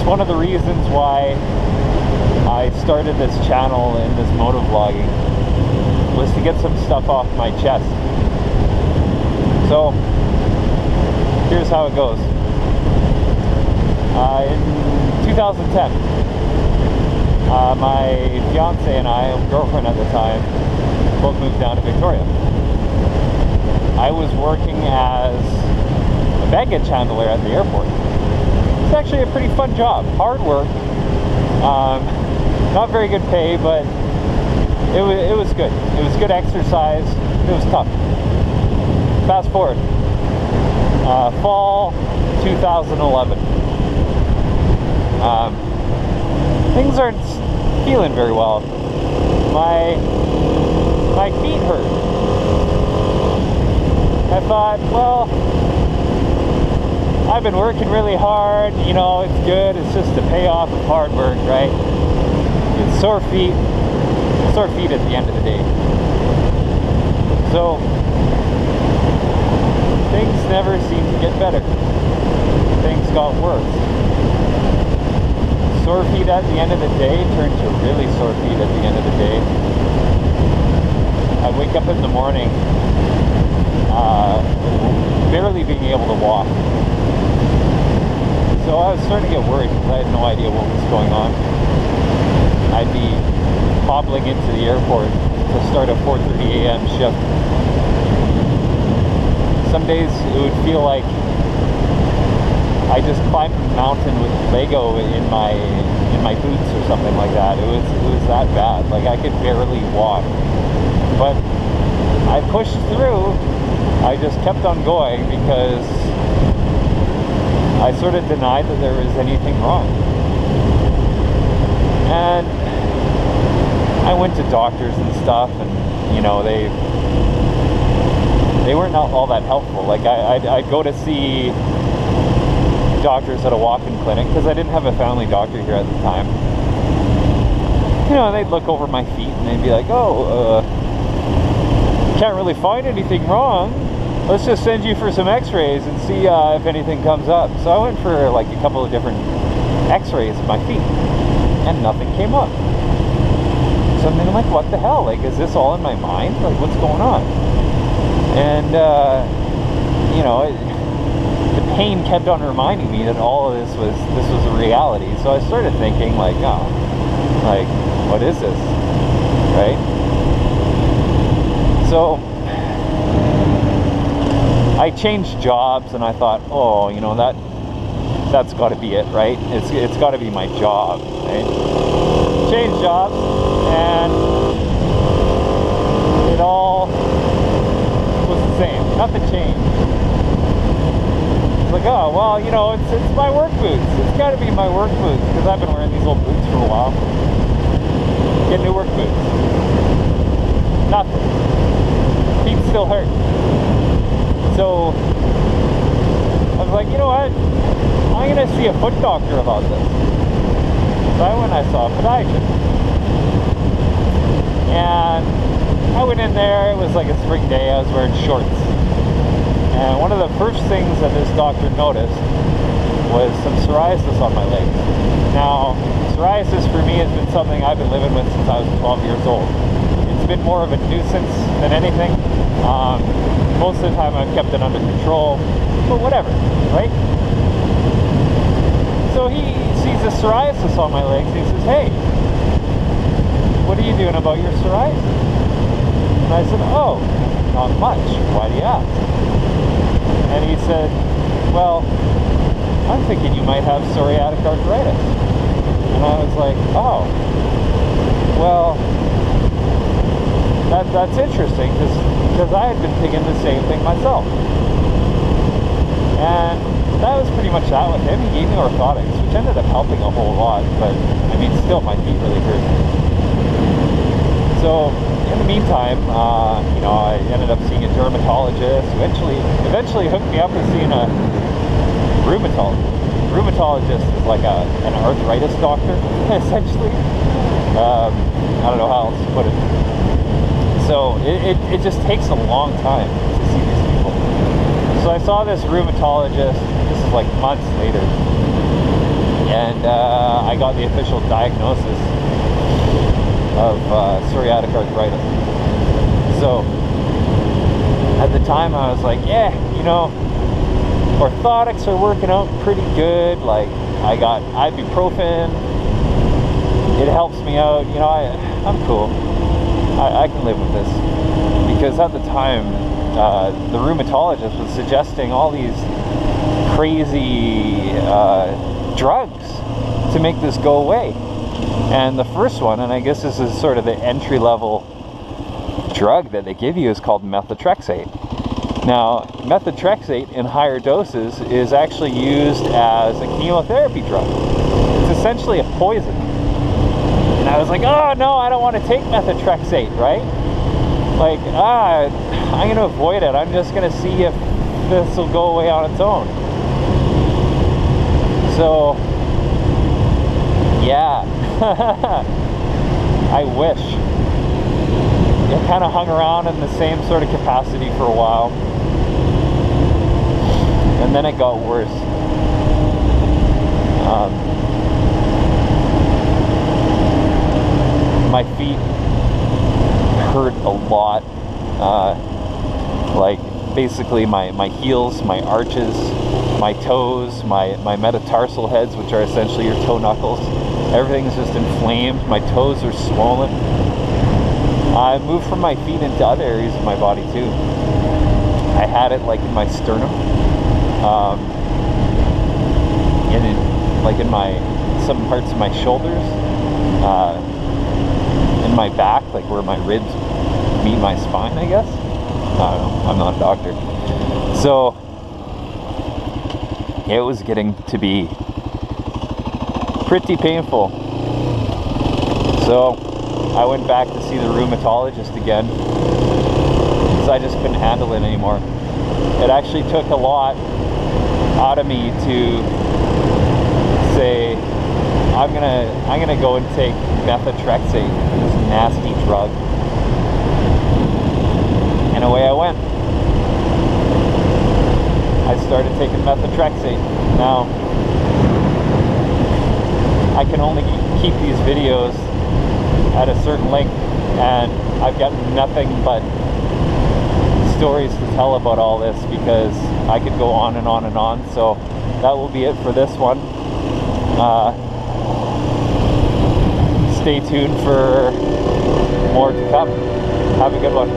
one of the reasons why I started this channel and this motovlogging, was to get some stuff off my chest. So here's how it goes. In 2010, my fiance and I, girlfriend at the time, both moved down to Victoria. I was working as a baggage handler at the airport. It's actually a pretty fun job. Hard work. Not very good pay, but it was good. It was good exercise. It was tough. Fast forward. Fall 2011. Things aren't feeling very well. My feet hurt. I thought, well, I've been working really hard, you know, it's good, it's just a payoff of hard work, right? It's sore feet at the end of the day. So, things never seem to get better. Things got worse. Sore feet at the end of the day turned to really sore feet at the end of the day. I wake up in the morning, barely being able to walk. So I was starting to get worried because I had no idea what was going on. I'd be hobbling into the airport to start a 4:30 a.m. shift. Some days it would feel like I just climbed a mountain with Lego in my boots or something like that. It was that bad. Like I could barely walk. But I pushed through. I just kept on going because I sort of denied that there was anything wrong. And I went to doctors and stuff, and you know, they weren't all that helpful. Like I'd go to see doctors at a walk-in clinic because I didn't have a family doctor here at the time. You know, they'd look over my feet and they'd be like, oh, can't really find anything wrong. Let's just send you for some x-rays and see if anything comes up. So I went for like a couple of different x-rays of my feet and nothing came up. So I'm like, what the hell? Like, is this all in my mind? Like, what's going on? And, you know, the pain kept on reminding me that all of this was a reality. So I started thinking like, oh, like, what is this? Right? So I changed jobs and I thought, oh, you know, that's got to be it, right? It's got to be my job, right? Changed jobs and it all was the same. Nothing changed. It's like, oh, well, you know, it's my work boots. It's got to be my work boots because I've been wearing these old boots for a while. Get new work boots. Nothing. Feet still hurt. So I was like, you know what? I'm going to see a foot doctor about this. So I went and I saw a podiatrist. And I went in there, it was like a spring day, I was wearing shorts. And one of the first things that this doctor noticed was some psoriasis on my legs. Now, psoriasis for me has been something I've been living with since I was 12 years old. It's been more of a nuisance than anything. Most of the time I've kept it under control, but whatever, right? So he sees the psoriasis on my legs and he says, hey, what are you doing about your psoriasis? And I said, oh, not much. Why do you ask? And he said, well, I'm thinking you might have psoriatic arthritis. And I was like, oh, well, that's interesting because I had been thinking the same thing myself. And that was pretty much that with him. He gave me orthotics, which ended up helping a whole lot, but I mean, still my feet really hurt. So in the meantime, you know, I ended up seeing a dermatologist. Eventually hooked me up with seeing a rheumatologist. Rheumatologist is like an arthritis doctor, essentially. I don't know how else to put it. So it just takes a long time to see these people. So I saw this rheumatologist, this is like months later, and I got the official diagnosis of psoriatic arthritis. So at the time I was like, yeah, you know, orthotics are working out pretty good. Like, I got ibuprofen, it helps me out, you know, I'm cool. I can live with this. Because at the time, the rheumatologist was suggesting all these crazy drugs to make this go away. And the first one, and I guess this is sort of the entry-level drug that they give you, is called methotrexate. Now, methotrexate in higher doses is actually used as a chemotherapy drug. It's essentially a poison. And I was like, oh no, I don't want to take methotrexate, right? Like, I'm going to avoid it. I'm just going to see if this will go away on its own. So, yeah. I wish. It kind of hung around in the same sort of capacity for a while. And then it got worse. My feet hurt a lot. Like, basically my heels, my arches, my toes, my metatarsal heads, which are essentially your toe knuckles. Everything's just inflamed. My toes are swollen. I moved from my feet into other areas of my body too. I had it like in my sternum, and in some parts of my shoulders, in my back, like where my ribs meet my spine, I guess. I don't know, I'm not a doctor. So it was getting to be pretty painful. So I went back to see the rheumatologist again because I just couldn't handle it anymore. It actually took a lot out of me to say, I'm gonna go and take methotrexate, this nasty drug. And away I went. I started taking methotrexate. Now, I can only keep these videos at a certain length, and I've got nothing but stories to tell about all this because I could go on and on and on. So that will be it for this one. Stay tuned for more to come. Have a good one.